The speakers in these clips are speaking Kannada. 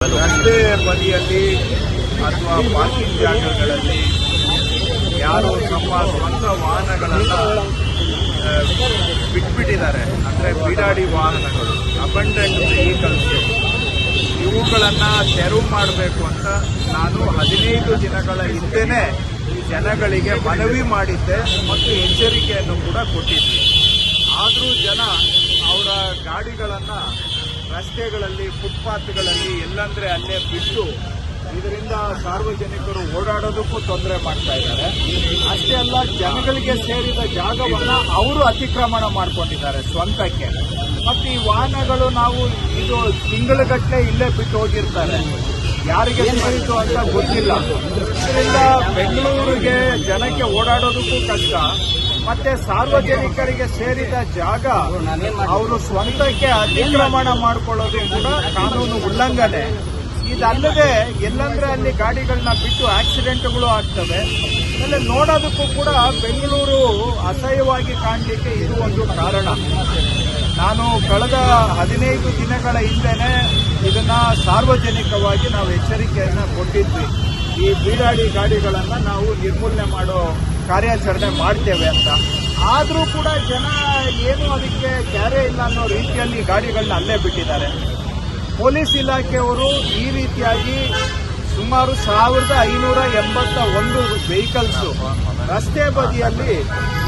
ರಸ್ತೆ ಬದಿಯಲ್ಲಿ ಅಥವಾ ಪಾರ್ಕಿಂಗ್ ಜಾಗಗಳಲ್ಲಿ ಯಾರು ತಮ್ಮ ಸ್ವಂತ ವಾಹನಗಳನ್ನು ಬಿಟ್ಬಿಟ್ಟಿದ್ದಾರೆ, ಅಂದರೆ ಬೀಡಾಡಿ ವಾಹನಗಳು, ಅಬಂಡೆಂಟ್ ವೆಹಿಕಲ್ಸ್, ಇವುಗಳನ್ನು ತೆರವು ಮಾಡಬೇಕು ಅಂತ ನಾನು 15 ದಿನಗಳ ಹಿಂದೆನೇ ಜನಗಳಿಗೆ ಮನವಿ ಮಾಡಿದ್ದೆ ಮತ್ತು ಎಚ್ಚರಿಕೆಯನ್ನು ಕೂಡ ಕೊಟ್ಟಿದ್ದೆ. ಆದರೂ ಜನ ಅವರ ಗಾಡಿಗಳನ್ನು ರಸ್ತೆಗಳಲ್ಲಿ, ಫುಟ್ಪಾತ್ಗಳಲ್ಲಿ ಎಲ್ಲಂದ್ರೆ ಅಲ್ಲೇ ಬಿಟ್ಟು ಇದರಿಂದ ಸಾರ್ವಜನಿಕರು ಓಡಾಡೋದಕ್ಕೂ ತೊಂದರೆ ಮಾಡ್ತಾ ಇದ್ದಾರೆ. ಅಷ್ಟೇ ಅಲ್ಲ, ಜನಗಳಿಗೆ ಸೇರಿದ ಜಾಗವನ್ನು ಅವರು ಅತಿಕ್ರಮಣ ಮಾಡ್ಕೊಂಡಿದ್ದಾರೆ ಸ್ವಂತಕ್ಕೆ. ಮತ್ತು ಈ ವಾಹನಗಳು ನಾವು ಇದು ತಿಂಗಳುಗಟ್ಟಲೆ ಇಲ್ಲೇ ಬಿಟ್ಟು ಹೋಗಿರ್ತಾರೆ, ಯಾರಿಗೆ ಸೇರಿತು ಅಂತ ಗೊತ್ತಿಲ್ಲ. ಇದರಿಂದ ಬೆಂಗಳೂರಿಗೆ ಜನಕ್ಕೆ ಓಡಾಡೋದಕ್ಕೂ ಕಷ್ಟ, ಮತ್ತೆ ಸಾರ್ವಜನಿಕರಿಗೆ ಸೇರಿದ ಜಾಗ ಅವರು ಸ್ವಂತಕ್ಕೆ ಅತಿಕ್ರಮಣ ಮಾಡಿಕೊಳ್ಳೋದು ಕೂಡ ಕಾನೂನು ಉಲ್ಲಂಘನೆ. ಇದಲ್ಲದೆ ಎಲ್ಲಂದ್ರೆ ಅಲ್ಲಿ ಗಾಡಿಗಳನ್ನ ಬಿಟ್ಟು ಆಕ್ಸಿಡೆಂಟ್ಗಳು ಆಗ್ತವೆ. ಆಮೇಲೆ ನೋಡೋದಕ್ಕೂ ಕೂಡ ಬೆಂಗಳೂರು ಅಸಹ್ಯವಾಗಿ ಕಾಣಲಿಕ್ಕೆ ಇದು ಒಂದು ಕಾರಣ. ನಾನು ಕಳೆದ 15 ದಿನಗಳ ಹಿಂದೆನೆ ಇದನ್ನ ಸಾರ್ವಜನಿಕವಾಗಿ ನಾವು ಎಚ್ಚರಿಕೆಯನ್ನು ಕೊಟ್ಟಿದ್ವಿ. ಈ ಬೀಡಾಡಿ ಗಾಡಿಗಳನ್ನು ನಾವು ನಿರ್ಮೂಲನೆ ಮಾಡೋ ಕಾರ್ಯಾಚರಣೆ ಮಾಡ್ತೇವೆ ಅಂತ. ಆದರೂ ಕೂಡ ಜನ ಏನು ಅದಕ್ಕೆ ಕ್ಯಾರೆ ಇಲ್ಲ ಅನ್ನೋ ರೀತಿಯಲ್ಲಿ ಗಾಡಿಗಳನ್ನ ಅಲ್ಲೇ ಬಿಟ್ಟಿದ್ದಾರೆ. ಪೊಲೀಸ್ ಇಲಾಖೆಯವರು ಈ ರೀತಿಯಾಗಿ ಸುಮಾರು 1581 ವೆಹಿಕಲ್ಸ್ ರಸ್ತೆ ಬದಿಯಲ್ಲಿ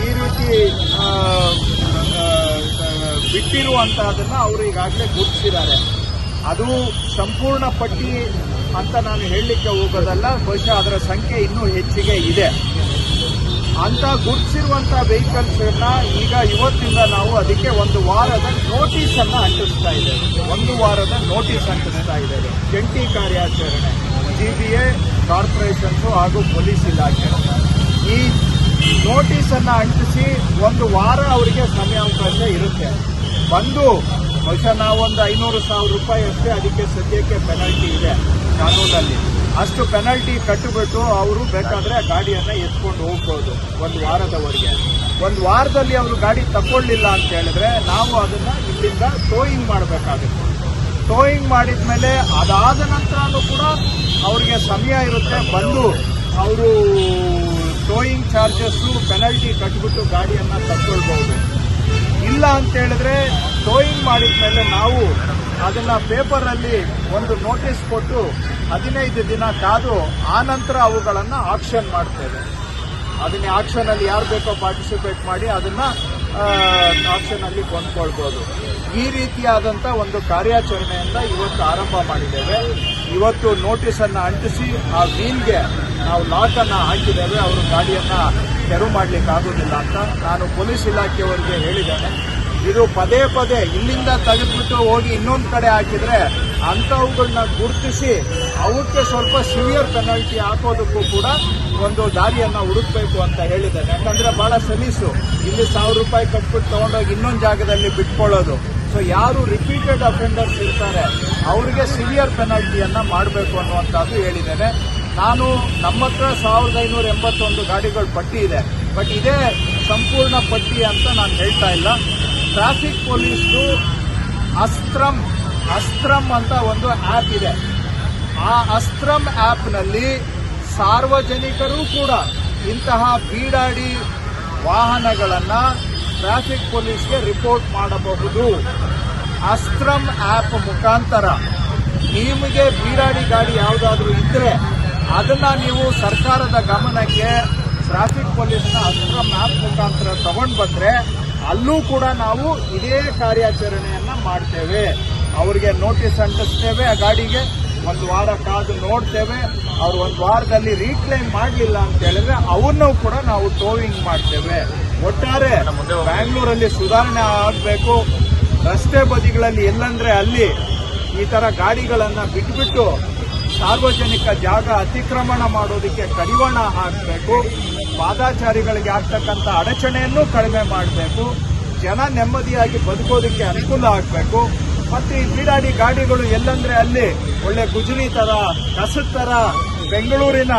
ಈ ರೀತಿ ಬಿಟ್ಟಿರುವಂತಹದನ್ನ ಅವರು ಈಗಾಗಲೇ ಗುರುತಿಸಿದ್ದಾರೆ. ಅದು ಸಂಪೂರ್ಣ ಪಟ್ಟಿ ಅಂತ ನಾನು ಹೇಳಲಿಕ್ಕೆ ಹೋಗೋದಲ್ಲ, ಬಹುಶಃ ಅದರ ಸಂಖ್ಯೆ ಇನ್ನೂ ಹೆಚ್ಚಿಗೆ ಇದೆ. ಅಂತ ಗುರುತಿಸಿರುವಂತಹ ವೆಹಿಕಲ್ಸ್ನ ಈಗ ಇವತ್ತಿಂದ ನಾವು ಅದಕ್ಕೆ 1 ವಾರದ ನೋಟಿಸ್ ಅನ್ನು ಅಂಟಿಸ್ತಾ ಇದ್ದೇವೆ. 1 ವಾರದ ನೋಟಿಸ್ ಅಂಟಿಸ್ತಾ ಇದ್ದೇವೆ. ಜಂಟಿ ಕಾರ್ಯಾಚರಣೆ GBA, ಕಾರ್ಪೊರೇಷನ್ಸ್ ಹಾಗೂ ಪೊಲೀಸ್ ಇಲಾಖೆ ಈ ನೋಟಿಸ್ ಅನ್ನು ಅಂಟಿಸಿ 1 ವಾರ ಅವರಿಗೆ ಸಮಯಾವಕಾಶ ಇರುತ್ತೆ. ಬಂದು ಬಹುಶಃ ನಾವೊಂದು 500,000 ರೂಪಾಯಿ ಅಷ್ಟೇ ಅದಕ್ಕೆ ಸದ್ಯಕ್ಕೆ ಪೆನಾಲ್ಟಿ ಇದೆ ಕಾನೂನಲ್ಲಿ. ಅಷ್ಟು ಪೆನಾಲ್ಟಿ ಕಟ್ಟಿಬಿಟ್ಟು ಅವರು ಬೇಕಾದ್ರೆ ಗಾಡಿಯನ್ನು ಎತ್ಕೊಂಡು ಹೋಗ್ಬೋದು 1 ವಾರದವರೆಗೆ. 1 ವಾರದಲ್ಲಿ ಅವರು ಗಾಡಿ ತಗೊಳ್ಳಿಲ್ಲ ಅಂತ ಹೇಳಿದ್ರೆ ನಾವು ಅದನ್ನ ಇಲ್ಲಿಂದ ಟೋಯಿಂಗ್ ಮಾಡಬೇಕಾಗುತ್ತೆ. ಟೋಯಿಂಗ್ ಮಾಡಿದ ಮೇಲೆ ಅದಾದ ನಂತರನೂ ಕೂಡ ಅವರಿಗೆ ಸಮಯ ಇರುತ್ತೆ, ಬಂದು ಅವರು ಟೋಯಿಂಗ್ ಚಾರ್ಜಸ್ ಪೆನಾಲ್ಟಿ ಕಟ್ಟಿಬಿಟ್ಟು ಗಾಡಿಯನ್ನು ತಗೊಳ್ಬಹುದು. ಇಲ್ಲ ಅಂತ ಹೇಳಿದ್ರೆ ಟೋಯಿಂಗ್ ಮಾಡಿದ ಮೇಲೆ ನಾವು ಅದನ್ನ ಪೇಪರಲ್ಲಿ ಒಂದು ನೋಟಿಸ್ ಕೊಟ್ಟು 15 ದಿನ ಕಾದು ಆನಂತರ ಅವುಗಳನ್ನು ಆಕ್ಷನ್ ಮಾಡ್ತೇವೆ. ಅದನ್ನ ಆಕ್ಷನ್ ಅಲ್ಲಿ ಯಾರು ಬೇಕೋ ಪಾರ್ಟಿಸಿಪೇಟ್ ಮಾಡಿ ಅದನ್ನ ಆಕ್ಷನ್ ಅಲ್ಲಿ ಕೊಂಡ್ಕೊಳ್ಬಹುದು. ಈ ರೀತಿಯಾದಂತ ಒಂದು ಕಾರ್ಯಾಚರಣೆಯಿಂದ ಇವತ್ತು ಆರಂಭ ಮಾಡಿದ್ದೇವೆ. ಇವತ್ತು ನೋಟಿಸ್ ಅನ್ನ ಅಂಟಿಸಿ ಆ ವೀಲ್ಗೆ ನಾವು ಲಾಕ್ ಅನ್ನ ಹಾಕಿದ್ದೇವೆ. ಅವರು ಗಾಡಿಯನ್ನ ತೆರವು ಮಾಡ್ಲಿಕ್ಕೆ ಆಗೋದಿಲ್ಲ ಅಂತ ನಾನು ಪೊಲೀಸ್ ಇಲಾಖೆಯವರಿಗೆ ಹೇಳಿದ್ದೇನೆ. ಇದು ಪದೇ ಪದೇ ಇಲ್ಲಿಂದ ತೆಗೆದುಬಿಟ್ಟು ಹೋಗಿ ಇನ್ನೊಂದು ಕಡೆ ಹಾಕಿದ್ರೆ ಅಂಥವುಗಳನ್ನ ಗುರುತಿಸಿ ಅವಕ್ಕೆ ಸ್ವಲ್ಪ ಸಿವಿಯರ್ ಪೆನಾಲ್ಟಿ ಹಾಕೋದಕ್ಕೂ ಕೂಡ ಒಂದು ದಾರಿಯನ್ನ ಹುಡುಕ್ಬೇಕು ಅಂತ ಹೇಳಿದ್ದೇನೆ. ಯಾಕಂದ್ರೆ ಬಹಳ ಸಲೀಸು ಇಲ್ಲಿ 1000 ರೂಪಾಯಿ ಕಟ್ಬಿಟ್ಟು ತಗೊಂಡೋಗಿ ಇನ್ನೊಂದು ಜಾಗದಲ್ಲಿ ಬಿಟ್ಕೊಳ್ಳೋದು. ಸೊ ಯಾರು ರಿಪೀಟೆಡ್ ಅಫೆಂಡರ್ಸ್ ಇರ್ತಾರೆ ಅವರಿಗೆ ಸಿವಿಯರ್ ಪೆನಾಲ್ಟಿಯನ್ನ ಮಾಡಬೇಕು ಅನ್ನುವಂಥದ್ದು ಹೇಳಿದ್ದೇನೆ. ನಾನು ನಮ್ಮ ಹತ್ರ 1581 ಗಾಡಿಗಳ ಪಟ್ಟಿ ಇದೆ, ಬಟ್ ಇದೇ ಸಂಪೂರ್ಣ ಪಟ್ಟಿ ಅಂತ ನಾನು ಹೇಳ್ತಾ ಇಲ್ಲ. ಟ್ರಾಫಿಕ್ ಪೊಲೀಸ್ದು ಅಸ್ತ್ರಂ ಅಂತ ಒಂದು ಆ್ಯಪ್ ಇದೆ. ಆ ಅಸ್ತ್ರಂ ಆ್ಯಪ್ನಲ್ಲಿ ಸಾರ್ವಜನಿಕರು ಕೂಡ ಇಂತಹ ಬೀಡಾಡಿ ವಾಹನಗಳನ್ನು ಟ್ರಾಫಿಕ್ ಪೊಲೀಸ್ಗೆ ರಿಪೋರ್ಟ್ ಮಾಡಬಹುದು. ಅಸ್ತ್ರಂ ಆ್ಯಪ್ ಮುಖಾಂತರ ನಿಮಗೆ ಬೀಡಾಡಿ ಗಾಡಿ ಯಾವುದಾದ್ರೂ ಇದ್ರೆ ಅದನ್ನ ನೀವು ಸರ್ಕಾರದ ಗಮನಕ್ಕೆ ಟ್ರಾಫಿಕ್ ಪೊಲೀಸ್ನ ಅಸ್ತ್ರಂ ಆ್ಯಪ್ ಮುಖಾಂತರ ತಗೊಂಡು ಬಂದ್ರೆ ಅಲ್ಲೂ ಕೂಡ ನಾವು ಇದೇ ಕಾರ್ಯಾಚರಣೆಯನ್ನ ಮಾಡ್ತೇವೆ. ಅವರಿಗೆ ನೋಟಿಸ್ ಅಂಟಿಸ್ತೇವೆ, ಆ ಗಾಡಿಗೆ 1 ವಾರ ಕಾದು ನೋಡ್ತೇವೆ. ಅವ್ರು 1 ವಾರದಲ್ಲಿ ರೀಕ್ಲೈಮ್ ಮಾಡಲಿಲ್ಲ ಅಂತ ಹೇಳಿದ್ರೆ ಅವನ್ನೂ ಕೂಡ ನಾವು ಟೋವಿಂಗ್ ಮಾಡ್ತೇವೆ. ಒಟ್ಟಾರೆ ಬ್ಯಾಂಗ್ಳೂರಲ್ಲಿ ಸುಧಾರಣೆ ಆಗಬೇಕು. ರಸ್ತೆ ಬದಿಗಳಲ್ಲಿ ಎಲ್ಲಂದ್ರೆ ಅಲ್ಲಿ ಈ ತರ ಗಾಡಿಗಳನ್ನ ಬಿಟ್ಬಿಟ್ಟು ಸಾರ್ವಜನಿಕ ಜಾಗ ಅತಿಕ್ರಮಣ ಮಾಡೋದಕ್ಕೆ ಕಡಿವಾಣ ಹಾಕಬೇಕು. ಪಾದಾಚಾರಿಗಳಿಗೆ ಆಗ್ತಕ್ಕಂಥ ಅಡಚಣೆಯನ್ನು ಕಡಿಮೆ ಮಾಡಬೇಕು. ಜನ ನೆಮ್ಮದಿಯಾಗಿ ಬದುಕೋದಕ್ಕೆ ಅನುಕೂಲ ಆಗಬೇಕು. ಮತ್ತೆ ಈ ಬೀಡಾಡಿ ಗಾಡಿಗಳು ಎಲ್ಲಂದ್ರೆ ಅಲ್ಲಿ ಒಳ್ಳೆ ಗುಜರಿ ತರ, ಕಸದ ತರ ಬೆಂಗಳೂರಿನ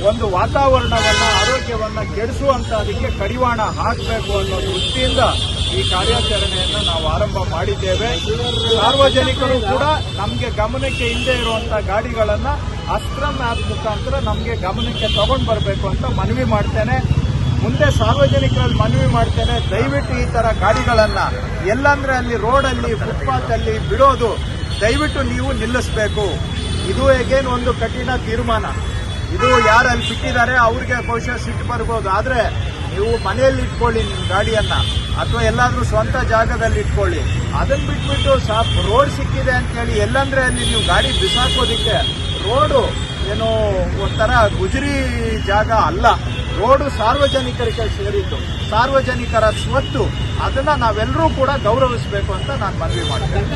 ಒಂದು ವಾತಾವರಣವನ್ನ ಆರೋಗ್ಯವನ್ನ ಕೆಡಿಸುವಂತದಕ್ಕೆ ಕಡಿವಾಣ ಹಾಕಬೇಕು ಅನ್ನೋ ದೃಷ್ಟಿಯಿಂದ ಈ ಕಾರ್ಯಾಚರಣೆಯನ್ನು ನಾವು ಆರಂಭ ಮಾಡಿದ್ದೇವೆ. ಸಾರ್ವಜನಿಕರು ಕೂಡ ನಮಗೆ ಗಮನಕ್ಕೆ ಇಲ್ಲದೆ ಇರುವಂತಹ ಗಾಡಿಗಳನ್ನ ಅಸ್ತ್ರಂ ಆಪ್ ಮುಖಾಂತರ ನಮಗೆ ಗಮನಕ್ಕೆ ತಗೊಂಡು ಬರಬೇಕು ಅಂತ ಮನವಿ ಮಾಡ್ತೇನೆ. ಮುಂದೆ ಸಾರ್ವಜನಿಕರಲ್ಲಿ ಮನವಿ ಮಾಡ್ತೇನೆ, ದಯವಿಟ್ಟು ಈ ತರ ಗಾಡಿಗಳನ್ನ ಎಲ್ಲಂದ್ರೆ ಅಲ್ಲಿ ರೋಡಲ್ಲಿ ಫುಟ್ಪಾತ್ ಅಲ್ಲಿ ಬಿಡೋದು ದಯವಿಟ್ಟು ನೀವು ನಿಲ್ಲಿಸಬೇಕು. ಇದು ಹೇಗೇನು ಒಂದು ಕಠಿಣ ತೀರ್ಮಾನ. ಇದು ಯಾರು ಅಲ್ಲಿ ಬಿಟ್ಟಿದ್ದಾರೆ ಅವ್ರಿಗೆ ಬಹುಶಃ ಸಿಟ್ಟು ಬರ್ಬೋದು, ಆದ್ರೆ ನೀವು ಮನೆಯಲ್ಲಿ ಇಟ್ಕೊಳ್ಳಿ ನಿಮ್ಮ ಗಾಡಿಯನ್ನ, ಅಥವಾ ಎಲ್ಲಾದ್ರೂ ಸ್ವಂತ ಜಾಗದಲ್ಲಿ ಇಟ್ಕೊಳ್ಳಿ. ಅದನ್ನ ಬಿಟ್ಬಿಟ್ಟು ರೋಡ್ ಸಿಕ್ಕಿದೆ ಅಂತ ಹೇಳಿ ಎಲ್ಲಂದ್ರೆ ಅಲ್ಲಿ ನೀವು ಗಾಡಿ ಬಿಸಾಕೋದಿಕ್ಕೆ, ರೋಡು ಏನು ಒಂಥರ ಗುಜರಿ ಜಾಗ ಅಲ್ಲ. ರೋಡು ಸಾರ್ವಜನಿಕರಿಗೆ ಸೇರಿದ್ದು, ಸಾರ್ವಜನಿಕರ ಸ್ವತ್ತು. ಅದನ್ನ ನಾವೆಲ್ಲರೂ ಕೂಡ ಗೌರವಿಸಬೇಕು ಅಂತ ನಾನು ಮನವಿ ಮಾಡ್ತೇನೆ.